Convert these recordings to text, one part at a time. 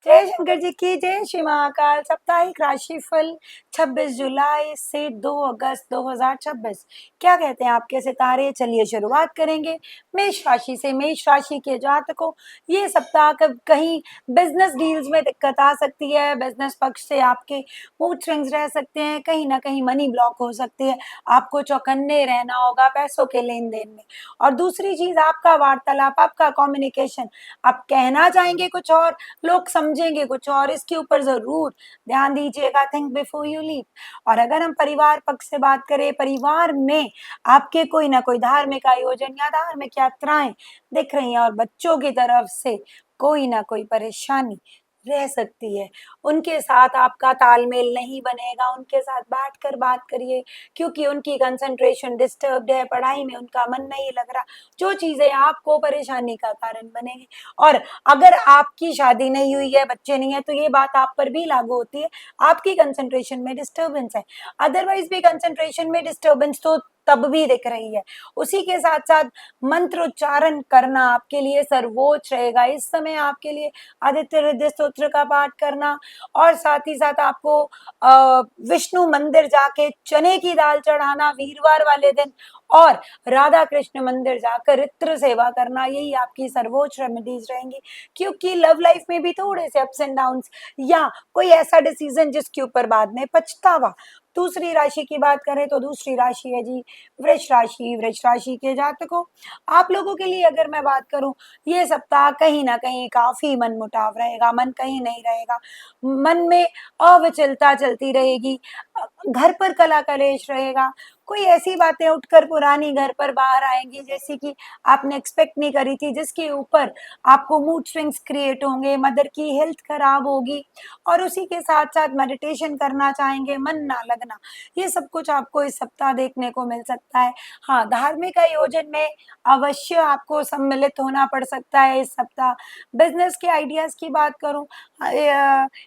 जय शंकर जी की जय। श्री महाकाल। साप्ताहिक राशिफल 26 जुलाई से 2 अगस्त 2026। क्या कहते हैं आपके सितारे? चलिए शुरुआत करेंगे मेष राशि से। मेष राशि के जातकों, ये सप्ताह कहीं बिजनेस डील्स में दिक्कत आ सकती है। बिजनेस पक्ष से आपके मूड स्विंग्स रह सकते हैं, कहीं ना कहीं मनी ब्लॉक हो सकती है। आपको चौकन्ने रहना होगा पैसों के लेन देन में। और दूसरी चीज, आपका वार्तालाप, आपका कम्युनिकेशन, आप कहना चाहेंगे कुछ और, लोग समझेंगे कुछ और। इसके ऊपर जरूर ध्यान दीजिएगा। Think before you leave. और अगर हम परिवार पक्ष से बात करें, परिवार में आपके कोई ना कोई धार्मिक आयोजन या धार्मिक यात्राएं दिख रही हैं और बच्चों की तरफ से कोई ना कोई परेशानी रह सकती है। उनके साथ आपका तालमेल नहीं बनेगा। उनके साथ बैठकर बात करिए, क्योंकि उनकी कंसंट्रेशन डिस्टर्ब्ड है, पढ़ाई में उनका मन नहीं लग रहा। जो चीजें आपको परेशानी का कारण बनेंगी। और अगर आपकी शादी नहीं हुई है, बच्चे नहीं है, तो ये बात आप पर भी लागू होती है। आपकी कंसंट्रेशन में डिस्टरबेंस है। अदरवाइज भी कंसंट्रेशन में डिस्टरबेंस तो तब भी दिख रही है। उसी के साथ साथ मंत्र उच्चारण करना आपके लिए सर्वोच्च रहेगा इस समय। आपके लिए आदित्य हृदय स्तोत्र का पाठ करना, और साथ ही साथ आपको विष्णु मंदिर जाके चने की दाल चढ़ाना वीरवार वाले दिन, और राधा कृष्ण मंदिर जाकर इत्र सेवा करना, यही आपकी सर्वोच्च रेमेडीज रहेंगी। क्योंकि लव लाइफ में भी थोड़े से अप्स एंड डाउन्स, या कोई ऐसा डिसीजन जिसके ऊपर बाद में पछतावा। दूसरी राशि की बात करें तो दूसरी राशि है जी वृष राशि। वृष राशि के जातकों, आप लोगों के लिए अगर मैं बात करूं, ये सप्ताह कहीं ना कहीं काफी मनमुटाव रहेगा। मन कहीं नहीं रहेगा, मन में अविचलता चलती रहेगी। घर पर कला कलेश रहेगा। कोई ऐसी बातें उठकर पुरानी घर पर बाहर आएंगी जैसी कि आपने एक्सपेक्ट नहीं करी थी, जिसके ऊपर आपको मूड स्विंग्स क्रिएट होंगे। मदर की हेल्थ खराब होगी, और उसी के साथ साथ मेडिटेशन करना चाहेंगे, मन ना लगना। ये सब कुछ आपको इस सप्ताह देखने को मिल सकता है। हाँ, धार्मिक आयोजन में अवश्य आपको सम्मिलित होना पड़ सकता है इस सप्ताह। बिजनेस के आइडियाज की बात करूं,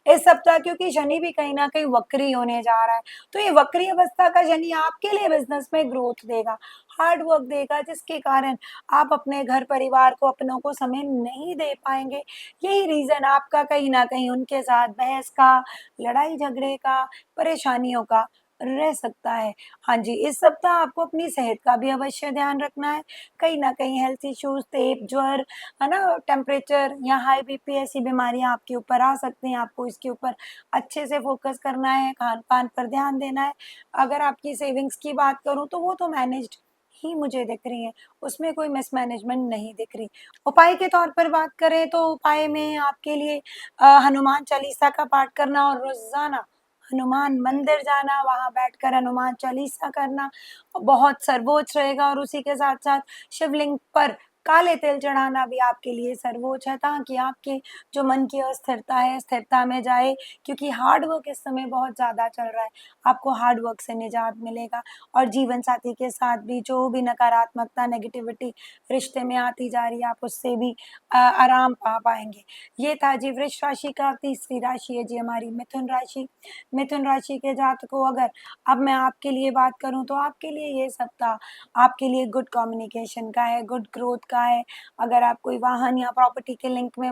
इस सप्ताह क्योंकि शनि भी कहीं ना कहीं वक्री होने जा रहा है, तो ये वक्री अवस्था का शनि आपके लिए बिजनेस में ग्रोथ देगा, हार्ड वर्क देगा, जिसके कारण आप अपने घर परिवार को, अपनों को समय नहीं दे पाएंगे। यही रीजन आपका कहीं ना कहीं उनके साथ बहस का, लड़ाई झगड़े का, परेशानियों का रह सकता है। हाँ जी, इस सप्ताह आपको अपनी सेहत का भी अवश्य ध्यान रखना है। कहीं ना कहीं हेल्थ इश्यूज, तेप, ज्वर, है ना, टेम्परेचर या हाई बीपी, ऐसी बीमारियां आपके ऊपर आ सकती हैं। आपको इसके ऊपर अच्छे से फोकस करना है, खान पान पर ध्यान देना है। अगर आपकी सेविंग्स की बात करूं तो वो तो मैनेज्ड ही मुझे दिख रही है, उसमें कोई मिसमैनेजमेंट नहीं दिख रही। उपाय के तौर पर बात करें तो उपाय में आपके लिए हनुमान चालीसा का पाठ करना, और रोजाना हनुमान मंदिर जाना, वहां बैठकर हनुमान चालीसा करना बहुत सर्वोच्च रहेगा। और उसी के साथ साथ शिवलिंग पर काले तिल चढ़ाना भी आपके लिए सर्वोच्च है, ताकि आपके जो मन की अस्थिरता है स्थिरता में जाए। क्योंकि हार्ड वर्क इस समय बहुत ज्यादा चल रहा है, आपको हार्ड वर्क से निजात मिलेगा। और जीवन साथी के साथ भी जो भी नकारात्मकता, नेगेटिविटी रिश्ते में आती जा रही है, आप उससे भी आराम पा पाएंगे। ये था जी वृष राशि का। तीसरी राशि है जी हमारी मिथुन राशि। मिथुन राशि के जातकों, अगर अब मैं आपके लिए बात करूं तो आपके लिए ये सप्ताह आपके लिए गुड कम्युनिकेशन का है, गुड ग्रोथ का है। अगर आप कोई वाहन या प्रॉपर्टी के लिंक में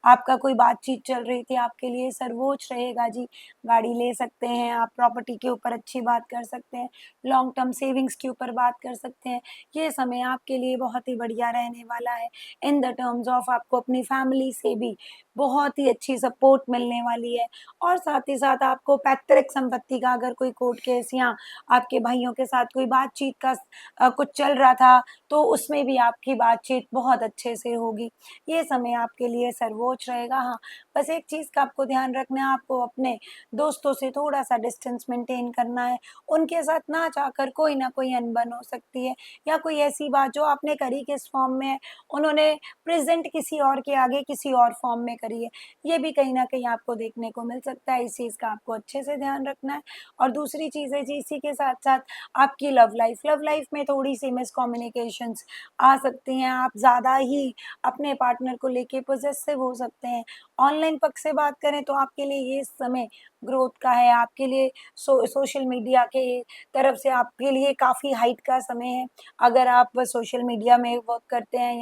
आपका कोई बातचीत चल रही थी, आपके लिए सर्वोच्च रहेगा जी। गाड़ी ले सकते हैं आप, प्रॉपर्टी के ऊपर अच्छी बात कर सकते हैं, लॉन्ग टर्म सेविंग्स के ऊपर बात कर सकते हैं। ये समय आपके लिए बहुत ही बढ़िया रहने वाला है। इन द टर्म्स ऑफ आपको अपनी फैमिली से भी बहुत ही अच्छी सपोर्ट मिलने वाली है। और साथ ही साथ आपको पैतृक संपत्ति का अगर कोई कोर्ट केस या आपके भाइयों के साथ कोई बातचीत का कुछ चल रहा था, तो उसमें भी आपकी बातचीत बहुत अच्छे से होगी। ये समय आपके लिए सर्वोच्च रहेगा। हाँ, बस एक चीज का आपको ध्यान रखना है, आपको अपने दोस्तों से थोड़ा सा डिस्टेंस मेंटेन करना है। उनके साथ ना चाहकर कोई ना कोई अनबन हो सकती है, या कोई ऐसी बात जो आपने करी किस फॉर्म में है, उन्होंने प्रेजेंट किसी और के आगे किसी और फॉर्म में करी है। ये भी कहीं ना कहीं आपको देखने को मिल सकता है। इस चीज का आपको अच्छे से ध्यान रखना है। और दूसरी चीज है जी, इसी के साथ साथ आपकी लव लाइफ में थोड़ी सी मिसकम्युनिकेशंस आ सकती हैं। आप ज्यादा ही अपने पार्टनर को लेके पोजेसिव हो सकते हैं। ऑनलाइन पक्ष से बात करें तो आपके लिए ये समय ग्रोथ का है, आपके लिए सोशल मीडिया के तरफ से आपके लिए काफ़ी हाइट का समय है। अगर आप सोशल मीडिया में वर्क करते हैं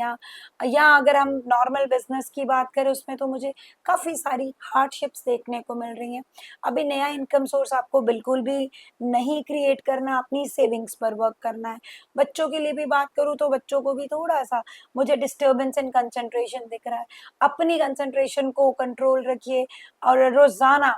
या अगर हम नॉर्मल बिज़नेस की बात करें उसमें तो मुझे काफ़ी सारी हार्डशिप्स देखने को मिल रही हैं। अभी नया इनकम सोर्स आपको बिल्कुल भी नहीं क्रिएट करना, अपनी सेविंग्स पर वर्क करना है। बच्चों के लिए भी बात करूँ तो बच्चों को भी थोड़ा-सा मुझे डिस्टर्बेंस इन कंसंट्रेशन दिख रहा है। अपनी कंसंट्रेशन को कंट्रोल रखिए और रोज़ाना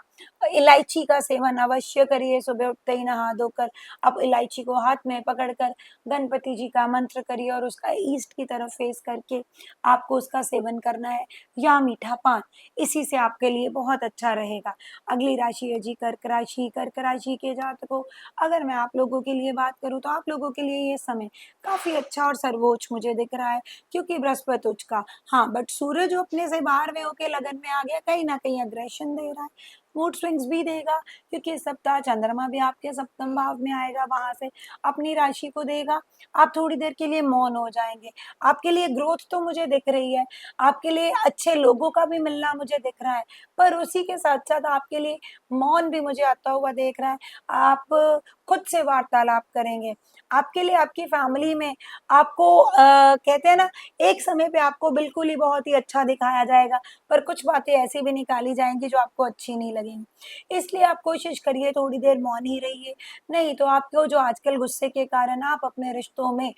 इलायची का सेवन अवश्य करिए। सुबह उठते ही नहा धोकर आप इलायची को हाथ में पकड़कर गणपति जी का मंत्र करिए और उसका ईस्ट की तरफ फेस करके आपको उसका सेवन करना है, या मीठा पान। इसी से आपके लिए बहुत अच्छा रहेगा। अगली राशि है जी कर्क राशि। कर्क राशि के जातकों, अगर मैं आप लोगों के लिए बात करूँ तो आप लोगों के लिए ये समय काफ़ी अच्छा और सर्वोच्च मुझे दिख रहा है, क्योंकि बृहस्पति उच्च का, हाँ, बट सूरज जो अपने से बाहर में होके लगन में आ गया, कहीं न कहीं अग्रेशन दे रहा है। मूड स्विंग्स भी देगा, क्योंकि इस सप्ताह चंद्रमा भी आपके सप्तम भाव में आएगा, वहाँ से अपनी राशि को देगा। आप थोड़ी देर के लिए मौन हो जाएँगे। आपके लिए ग्रोथ तो मुझे दिख रही है, आपके लिए अच्छे लोगों का भी मिलना मुझे दिख रहा है, पर उसी के साथ-साथ आपके लिए मौन भी मुझे आता हुआ देख रहा है। आप खुद से वार्तालाप करेंगे। आपके लिए आपकी फैमिली में आपको कहते हैं ना, एक समय पे आपको बिल्कुल ही बहुत ही अच्छा दिखाया जाएगा, पर कुछ बातें ऐसी भी निकाली जाएँगी जो आपको अच्छी नहीं लगेंगी। इसलिए आप कोशिश करिए थोड़ी देर मौन ही रहिए, नहीं तो आपको जो आजकल गुस्से के कारण आप अपने रिश्तों में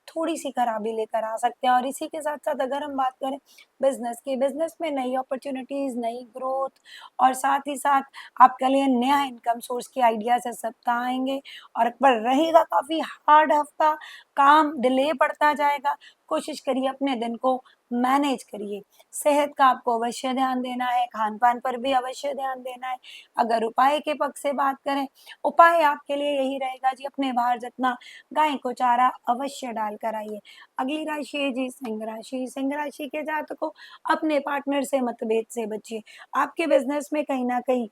थोड़ी-सी खराबी लेकर आ सकते हैं। और इसी के साथ-साथ अगर हम बात करें बिज़नेस की, बिज़नेस में नई अपॉर्च्युनिटीज़, नई ग्रोथ और साथ ही साथ आपके लिए नया इनकम सोर्स के आइडियाज़ इस सप्ताह आएँगे। और पर रहेगा काफ़ी हार्ड हफ्ता, काम डिले पड़ता जाएगा। कोशिश करिए अपने दिन को मैनेज करिए। सेहत का आपको अवश्य ध्यान देना है, खान-पान पर भी अवश्य ध्यान देना है। अगर उपाय के पक्ष से बात करें, उपाय आपके लिए यही रहेगा जी, अपने बाहर जितना गाय को चारा अवश्य डालकर आइए। अगली राशि है जी सिंह राशि। सिंह राशि के जातकों, अपने पार्टनर से मतभेद से बचिए। आपके बिज़नेस में कहीं न कहीं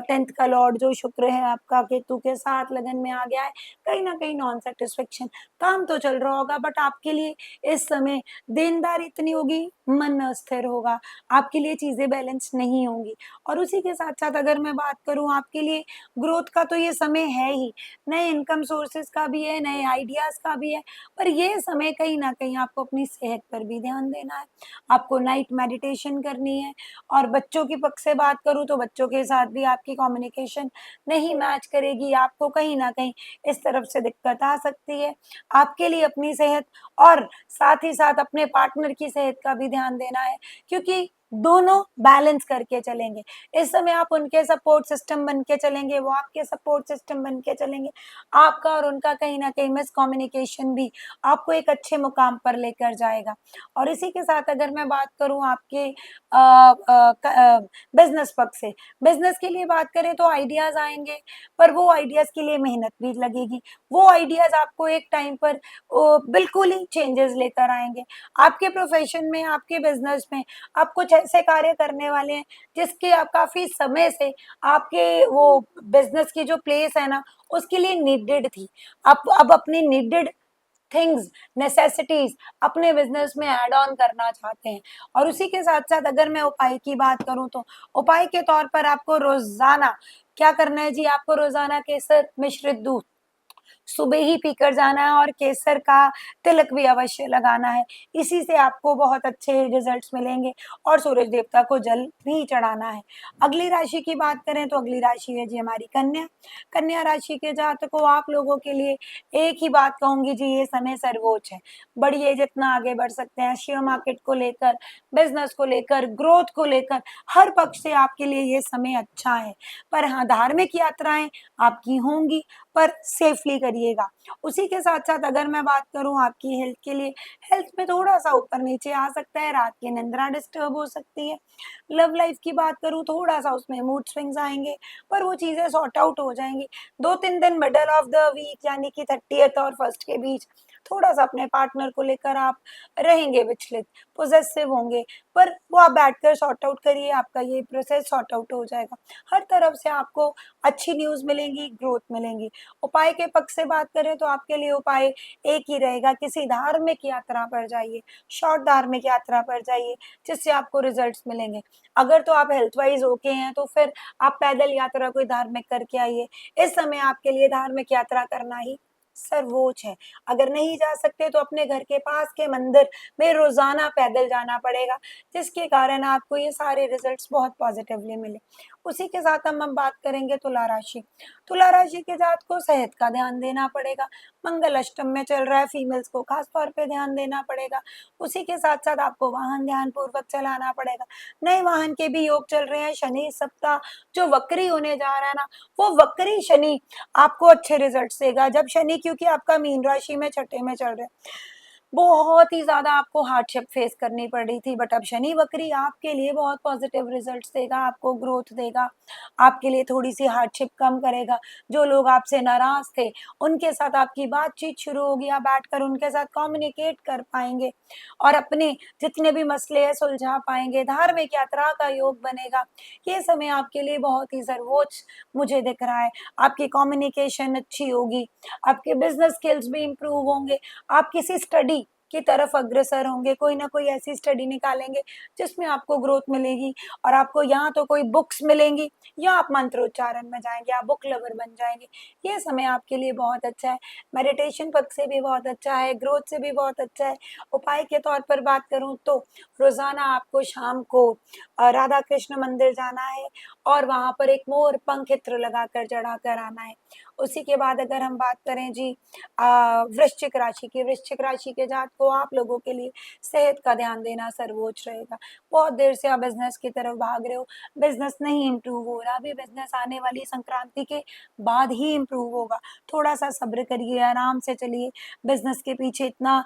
10th का लॉर्ड जो शुक्र है आपका केतु के साथ लगन में आ गया है। कहीं न कहीं नॉन सैटिस्फैक्शन, काम तो चल रहा होगा बट आपके लिए इस समय देनदारी इतनी होगी, मन अस्थिर होगा, आपके लिए चीज़ें बैलेंस नहीं होंगी। और उसी के साथ-साथ अगर मैं बात करूँ आपके लिए ग्रोथ का, तो ये समय है ही, नए इनकम सोर्सेज़ का भी है, नए आइडियाज़ का भी है, पर ये समय कहीं न कहीं आपको अपनी सेहत पर भी ध्यान देना है। आपको नाइट मेडिटेशन करनी है। और बच्चों के पक्ष से बात करूँ तो बच्चों के साथ भी आपकी कम्युनिकेशन नहीं मैच करेगी, आपको कहीं न कहीं इस तरफ से दिक्कत आ सकती है। आपके लिए अपनी सेहत और साथ ही साथ अपने पार्टनर की सेहत का भी ध्यान देना है, क्योंकि दोनों बैलेंस करके चलेंगे। इस समय आप उनके सपोर्ट सिस्टम बन के चलेंगे, वो आपके सपोर्ट सिस्टम बन के चलेंगे। आपका और उनका कहीं न कहीं मिसकम्युनिकेशन भी आपको एक अच्छे मुकाम पर लेकर जाएगा। और इसी के साथ अगर मैं बात करूँ आपके बिज़नेस पक्ष से, बिज़नेस के लिए बात करें तो आइडियाज़ आएँगे, पर वो आइडियाज़ के लिए मेहनत भी लगेगी। वो आइडियाज़ आपको एक टाइम पर बिल्कुल ही चेंजेस लेकर आएँगे। आपके प्रोफ़ेशन में, आपके बिज़नेस में आप कुछ ऐसे कार्य करने वाले हैं जिसके आप काफ़ी समय से आपके वो बिज़नेस की जो प्लेस है ना, उसके लिए नीडेड थी। आप अब अपनी नीडेड थिंग्स, नेसेसिटीज़ अपने बिज़नेस में ऐड ऑन करना चाहते हैं। और उसी के साथ-साथ अगर मैं उपाय की बात करूँ तो उपाय के तौर पर आपको रोज़ाना क्या करना है जी, आपको रोज़ाना केसर मिश्रित दूध सुबह ही पीकर जाना है और केसर का तिलक भी अवश्य लगाना है। इसी से आपको बहुत अच्छे रिजल्ट्स मिलेंगे। और सूरज देवता को जल भी चढ़ाना है। अगली राशि की बात करें तो अगली राशि है जी हमारी कन्या। कन्या राशि के जातकों, आप लोगों के लिए एक ही बात कहूँगी जी, ये समय सर्वोच्च है। बढ़िए, जितना आगे बढ़ सकते हैं शेयर मार्केट को लेकर, बिज़नेस को लेकर, ग्रोथ को लेकर, हर पक्ष से आपके लिए ये समय अच्छा है। पर हाँ, धार्मिक यात्राएँ आपकी होंगी, पर सेफली करिएगा। उसी के साथ-साथ अगर मैं बात करूँ आपकी हेल्थ के लिए, हेल्थ में थोड़ा-सा ऊपर-नीचे आ सकता है, रात की निंद्रा डिस्टर्ब हो सकती है। लव लाइफ की बात करूँ, थोड़ा-सा उसमें मूड स्विंग्स आएँगे, पर वो चीज़ें सॉर्ट आउट हो जाएँगी। 2-3 दिन मिडल ऑफ द वीक यानी कि 30th और 1st के बीच थोड़ा-सा अपने पार्टनर को लेकर आप रहेंगे विचलित, पॉसेसिव होंगे, पर वो आप बैठकर सॉर्ट आउट करिए, आपका ये प्रोसेस सॉर्ट आउट हो जाएगा। हर तरफ से आपको अच्छी न्यूज़ मिलेंगी, ग्रोथ मिलेंगी। उपाय के पक्ष से बात करें तो आपके लिए उपाय एक ही रहेगा, किसी धार्मिक यात्रा पर जाइए, शॉर्ट धार्मिक यात्रा पर जाइए, जिससे आपको रिजल्ट्स मिलेंगे। अगर तो आप हेल्थ वाइज़ ओके हैं, तो फिर आप पैदल यात्रा कोई धार्मिक करके आइए। इस समय आपके लिए धार्मिक यात्रा करना ही सर्वोच्च है। अगर नहीं जा सकते तो अपने घर के पास के मंदिर में रोज़ाना पैदल जाना पड़ेगा, जिसके कारण आपको ये सारे रिजल्ट्स बहुत पॉजिटिवली मिले। उसी के साथ हम बात करेंगे तुला राशि। तुला राशि के जात को सेहत का ध्यान देना पड़ेगा। मंगल अष्टम में चल रहा है, फीमेल्स को खास तौर पे ध्यान देना पड़ेगा। उसी के साथ-साथ आपको वाहन ध्यानपूर्वक चलाना पड़ेगा। नए वाहन के भी योग चल रहे हैं। शनि इस सप्ताह जो वक्री होने जा रहा है ना, वो वक्री शनि आपको अच्छे रिजल्ट्स देगा। जब शनि, क्योंकि आपका मीन राशि में छठे में चल रहा है, बहुत ही ज़्यादा आपको हार्डशिप फेस करनी पड़ रही थी, बट अब शनि वक्री आपके लिए बहुत पॉजिटिव रिजल्ट्स देगा, आपको ग्रोथ देगा, आपके लिए थोड़ी-सी हार्डशिप कम करेगा। जो लोग आपसे नाराज़ थे, उनके साथ आपकी बातचीत शुरू होगी, आप बैठकर उनके साथ कम्युनिकेट कर पाएँगे और अपने जितने भी मसले हैं सुलझा पाएँगे। धार्मिक यात्रा का योग बनेगा। ये समय आपके लिए बहुत ही सर्वोच्च मुझे दिख रहा है। आपकी कम्युनिकेशन अच्छी होगी, आपके बिज़नेस स्किल्स भी इम्प्रूव होंगे, आप किसी स्टडी की तरफ अग्रसर होंगे, कोई ना कोई ऐसी स्टडी निकालेंगे जिसमें आपको ग्रोथ मिलेगी और आपको या तो कोई बुक्स मिलेंगी या आप मंत्रोच्चारण में जाएँगे, आप बुक लवर बन जाएँगे। ये समय आपके लिए बहुत अच्छा है, मेडिटेशन पक्ष से भी बहुत अच्छा है, ग्रोथ से भी बहुत अच्छा है। उपाय के तौर पर बात करूँ तो रोज़ाना आपको शाम को राधा कृष्ण मंदिर जाना है और वहाँ पर एक मोर पंख इत्र लगाकर चढ़ाकर आना है। उसी के बाद अगर हम बात करें जी वृश्चिक राशि की, वृश्चिक राशि के जात को आप लोगों के लिए सेहत का ध्यान देना सर्वोच्च रहेगा। बहुत देर से आप बिज़नेस की तरफ भाग रहे हो, बिज़नेस नहीं इम्प्रूव हो रहा, अभी बिज़नेस आने वाली संक्रांति के बाद ही इम्प्रूव होगा। थोड़ा-सा सब्र करिए, आराम से चलिए, बिज़नेस के पीछे इतना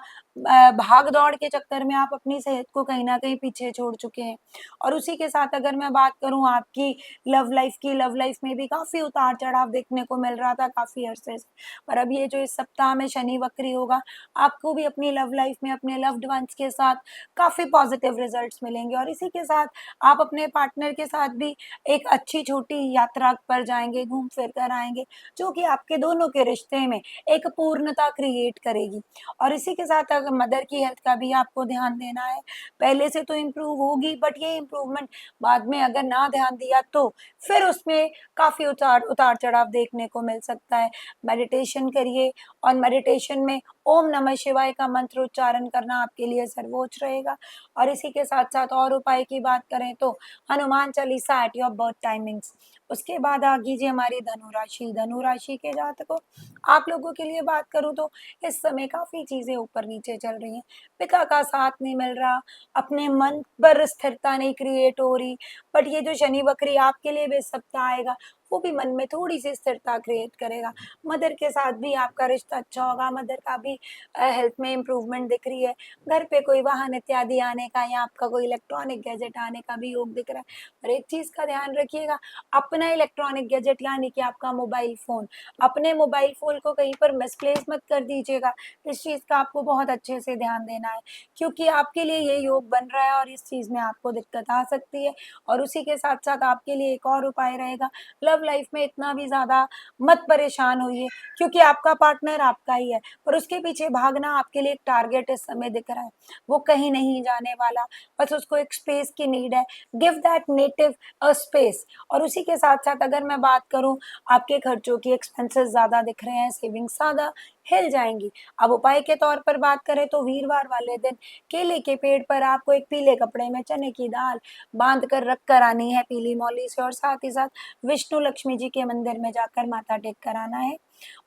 भाग-दौड़ के चक्कर में आप अपनी सेहत को कहीं न कहीं पीछे छोड़ चुके हैं। और उसी के साथ अगर मैं बात करूँ आपकी लव लाइफ़ की, लव लाइफ़ में भी काफ़ी उतार-चढ़ाव देखने को मिल रहा था काफ़ी अरसे से। और अब ये जो इस सप्ताह में शनि वक्री होगा, आपको भी अपनी लव लाइफ़ में अपने लव्ड वन्स के साथ काफ़ी पॉज़िटिव रिज़ल्ट्स मिलेंगे और इसी के साथ आप अपने पार्टनर के साथ भी एक अच्छी छोटी यात्रा पर जाएँगे, घूम फिर कर आएँगे, जो कि आपके दोनों के रिश्ते में एक पूर्णता क्रिएट करेगी। और इसी के साथ अगर मदर की हेल्थ का भी आपको ध्यान देना है, पहले से तो इम्प्रूव होगी, बट ये इम्प्रूवमेंट बाद में अगर ना ध्यान दिया तो फिर उसमें काफ़ी उतार-चढ़ाव देखने को मिल सकता है। मेडिटेशन करिए और मेडिटेशन में ओम नमः शिवाय का मंत्र उच्चारण करना आपके लिए सर्वोच्च रहेगा। और इसी के साथ-साथ और उपाय की बात करें तो Hanuman Chalisa at your birth timings. उसके बाद आ कीजिए हमारी धनु राशि। धनु राशि के जातकों, आप लोगों के लिए बात करूँ तो इस समय काफ़ी चीज़ें ऊपर-नीचे चल रही हैं। पिता का साथ नहीं मिल रहा, अपने मन पर स्थिरता नहीं क्रिएट हो रही, बट ये जो शनि वक्री आपके लिए भी इस सप्ताह आएगा, वो भी मन में थोड़ी-सी स्थिरता क्रिएट करेगा। मदर के साथ भी आपका रिश्ता अच्छा होगा, मदर का भी हेल्थ में इम्प्रूवमेंट दिख रही है। घर पे कोई वाहन इत्यादि आने का या आपका कोई इलेक्ट्रॉनिक गैजेट आने का भी योग दिख रहा है। और एक चीज़ का ध्यान रखिएगा, अपना इलेक्ट्रॉनिक गैजेट यानी कि आपका मोबाइल फ़ोन, अपने मोबाइल फ़ोन को कहीं पर मिसप्लेस मत कर दीजिएगा। इस चीज़ का आपको बहुत अच्छे से ध्यान देना है, क्योंकि आपके लिए ये योग बन रहा है और इस चीज़ में आपको दिक्कत आ सकती है। और उसी के साथ-साथ आपके लिए एक और उपाय रहेगा, लव लाइफ़ में इतना भी ज़्यादा मत परेशान होइए, क्योंकि आपका पार्टनर आपका ही है, पर उसके पीछे भागना आपके लिए एक टारगेट इस समय दिख रहा है। वो कहीं नहीं जाने वाला, बस उसको एक स्पेस की नीड है। Give that native a space. और उसी के साथ-साथ अगर मैं बात करूँ, आपके खर्चों की एक्सपेंसेस ज़्यादा दिख रहे हैं, सेविंग्स ज़्यादा हिल जाएँगी। अब उपाय के तौर पर बात करें तो वीरवार वाले दिन केले के पेड़ पर आपको एक पीले कपड़े में चने की दाल बाँध कर रख कर आनी है पीली मौली से, और साथ ही साथ विष्णु लक्ष्मी जी के मंदिर में जाकर माथा टेक कर आना है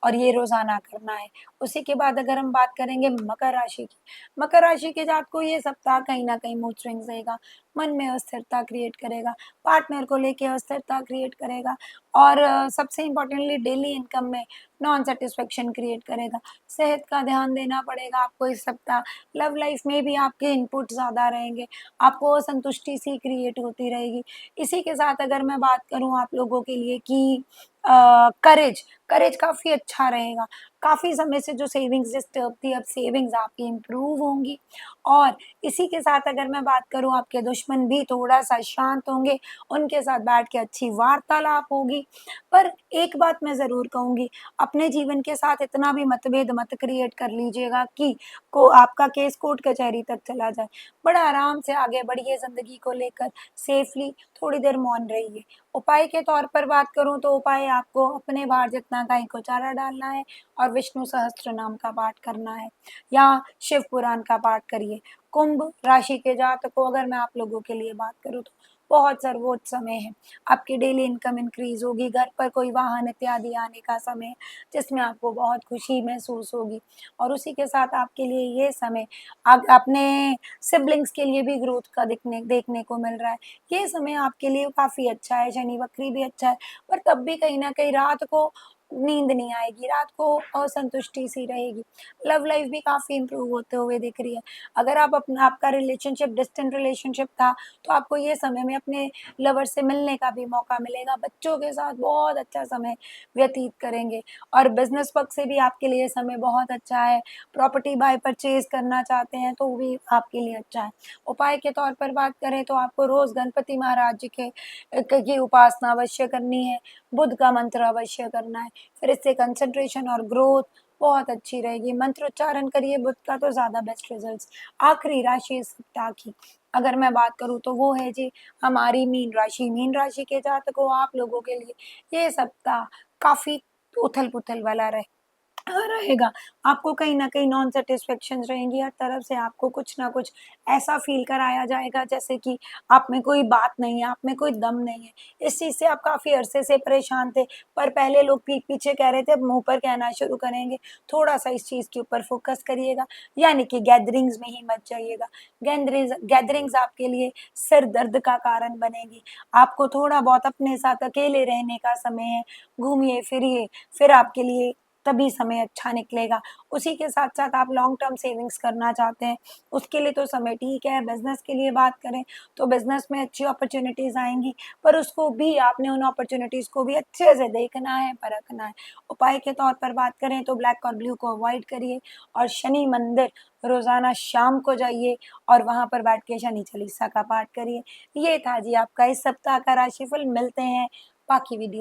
और ये रोज़ाना करना है। उसी के बाद अगर हम बात करेंगे मकर राशि की, मकर राशि के जात को ये सप्ताह कहीं न कहीं मूड स्विंग्स देगा, मन में अस्थिरता क्रिएट करेगा, पार्टनर को लेके अस्थिरता क्रिएट करेगा और सबसे इम्पोर्टेंटली डेली इनकम में नॉन सैटिस्फैक्शन क्रिएट करेगा। सेहत का ध्यान देना पड़ेगा आपको इस सप्ताह। लव लाइफ में भी आपके इनपुट ज़्यादा रहेंगे, आपको असंतुष्टि सी क्रिएट होती रहेगी। इसी के साथ अगर मैं बात करूँ आप लोगों के लिए कि करेज, करेज काफ़ी अच्छा रहेगा। काफ़ी समय से जो सेविंग्स डिस्टर्ब थी, अब सेविंग्स आपकी इम्प्रूव होंगी। और इसी के साथ अगर मैं बात करूँ, आपके दुश्मन भी थोड़ा-सा शांत होंगे, उनके साथ बैठ के अच्छी वार्तालाप होगी। पर एक बात मैं ज़रूर कहूँगी, अपने जीवन के साथ इतना भी मतभेद मत क्रिएट कर लीजिएगा कि को आपका केस कोर्ट कचहरी तक चला जाए। बड़ा आराम से आगे बढ़िए ज़िंदगी को लेकर, सेफ़ली थोड़ी देर मौन रहिए। उपाय के तौर पर बात करूँ तो उपाय आपको अपने भार जितना गाय को चारा डालना है और विष्णु सहस्त्रनाम का पाठ करना है या शिव पुराण का पाठ करिए। कुंभ राशि के जातकों, अगर मैं आप लोगों के लिए बात करूँ तो बहुत सर्वोच्च समय है। आपकी डेली इनकम इंक्रीज़ होगी, घर पर कोई वाहन इत्यादि आने का समय है, जिसमें आपको बहुत खुशी महसूस होगी। और उसी के साथ आपके लिए ये समय अपने सिबलिंग्स के लिए भी ग्रोथ का देखने को मिल रहा है। ये समय आपके लिए काफ़ी अच्छा है, शनि वक्री भी अच्छा है, पर तब भी कहीं न कहीं रात को नींद नहीं आएगी, रात को असंतुष्टि-सी रहेगी। लव लाइफ़ भी काफ़ी इम्प्रूव होते हुए दिख रही है। अगर आपका रिलेशनशिप डिस्टेंट रिलेशनशिप था, तो आपको ये समय में अपने लवर से मिलने का भी मौका मिलेगा। बच्चों के साथ बहुत अच्छा समय व्यतीत करेंगे और बिज़नेस पक्ष से भी आपके लिए समय बहुत अच्छा है। प्रॉपर्टी बाय परचेज़ करना चाहते हैं, तो भी आपके लिए अच्छा है। उपाय के तौर पर बात करें तो आपको रोज़ गणपति महाराज जी के की उपासना अवश्य करनी है, बुध का मंत्र अवश्य करना है, फिर इससे कंसंट्रेशन और ग्रोथ बहुत अच्छी रहेगी। मंत्रोच्चारण करिए बुध का तो ज़्यादा बेस्ट रिज़ल्ट्स। आखिरी राशि इस सप्ताह की अगर मैं बात करूँ तो वो है जी हमारी मीन राशि। मीन राशि के जातकों, आप लोगों के लिए ये सप्ताह काफ़ी उथल-पुथल वाला रहेगा। आपको कहीं न कहीं नॉन सैटिस्फैक्शंस रहेंगी, हर तरफ से आपको कुछ न कुछ ऐसा फ़ील कराया जाएगा जैसे कि आप में कोई बात नहीं है, आप में कोई दम नहीं है। इस चीज़ से आप काफ़ी अरसे से परेशान थे, पर पहले लोग पीठ पीछे कह रहे थे, अब मुँह पर कहना शुरू करेंगे। थोड़ा-सा इस चीज़ के ऊपर फ़ोकस करिएगा, यानी कि गैदरिंग्स में ही मत जाइएगा। गैदरिंग्स आपके लिए सिर दर्द का कारण बनेगी। आपको थोड़ा बहुत अपने साथ अकेले रहने का समय है, घूमिए-फिरिए, फिर आपके लिए तभी समय अच्छा निकलेगा। उसी के साथ-साथ आप लॉन्ग टर्म सेविंग्स करना चाहते हैं, उसके लिए तो समय ठीक है। बिज़नेस के लिए बात करें, तो बिज़नेस में अच्छी अपॉर्च्युनिटीज़ आएँगी, पर उसको भी आपने उन अपॉर्च्युनिटीज़ को भी अच्छे से देखना है, परखना है। उपाय के तौर पर बात करें तो ब्लैक और ब्लू को अवॉइड करिए और शनि मंदिर रोज़ाना शाम को जाइए और वहाँ पर बैठ के शनि चालीसा का पाठ करिए। ये था जी आपका इस सप्ताह का राशिफल। मिलते हैं बाकी वीडियो